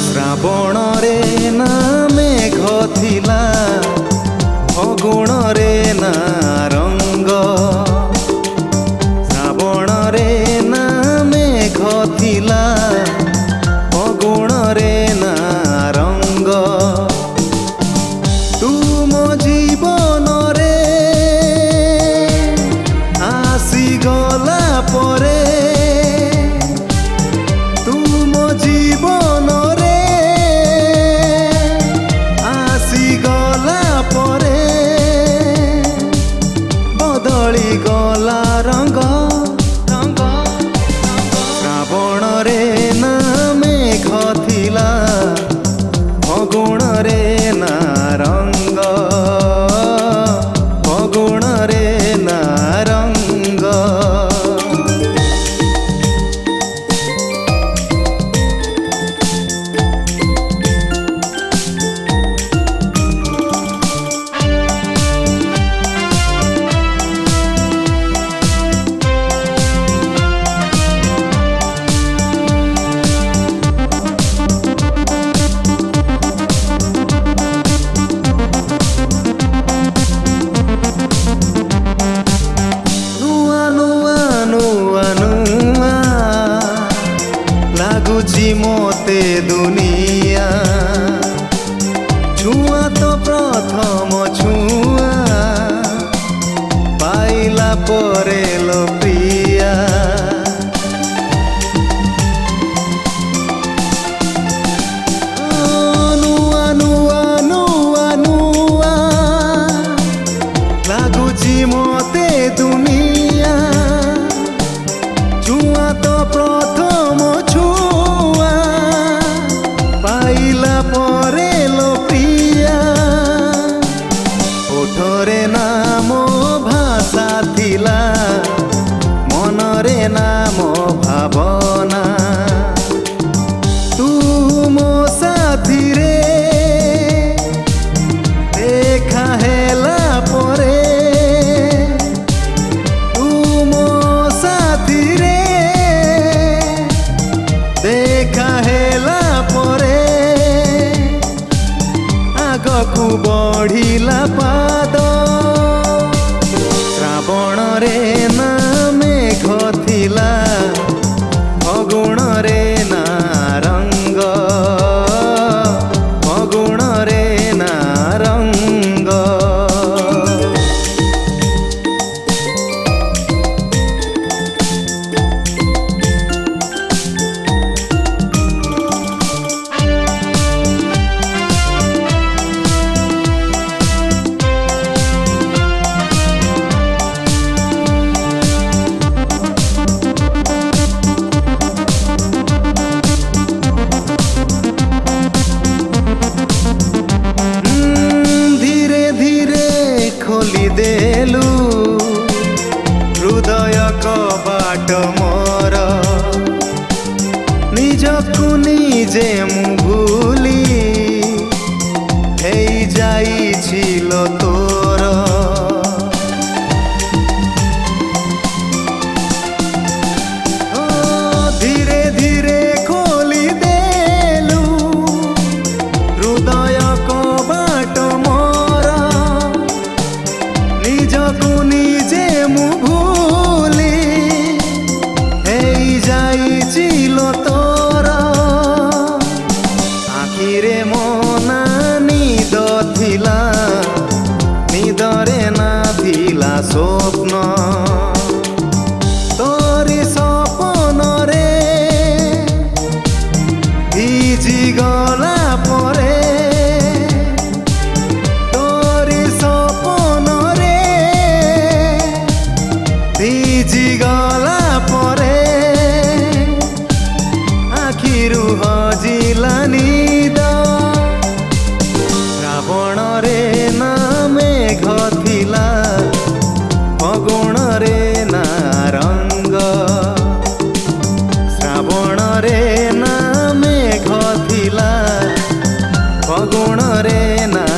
श्रावण रे ना मेघ थिला फगुण रे ना रंग श्रावण रे ना मेघ थिला फगुण रे ना रंग तुम जीवन रे आसी गला परे तुम जीवन बदली गला रंग रंग श्रावण रे ना मेघ थिला फगुण रे ना रंग फगुण रे ना रंग लाଗୁଛି मोते दुनिया छुआ तो प्रथम छुआ पाइला परे लो प्रिया नुआ नुआ नुआ नुआ लाଗୁଛି मोते दुनिया छुआ तो प्रथम छुआ पाइला परे लो प्रिया ओठरे नाम भाषा थिला मनरे नाम भावना तू मो साथी रे देखा हेला परे तू मो साथी रे देखा हेला परे आगकू बढ़िला पाद श्रावण रे ना मेघ थिला फगुण रे ना रंग फगुण रे ना रंग खोली देलु हृदय कबाट मोर निजकु निजे मु भूली हेई जाइछिलो तोर धीरे धीरे खोली देलु हृदय कबाट मोर निजकु निजे मु भूली हेई जाइछिलो तोर आखिरे मोना निद थिला निदरे ना थिला स्वप्न तोरी सपन रे भिजी गला परे रे ना मेघ थिला फगुण रे ना रंग श्रावण रे ना मेघ थिला फगुण रे ना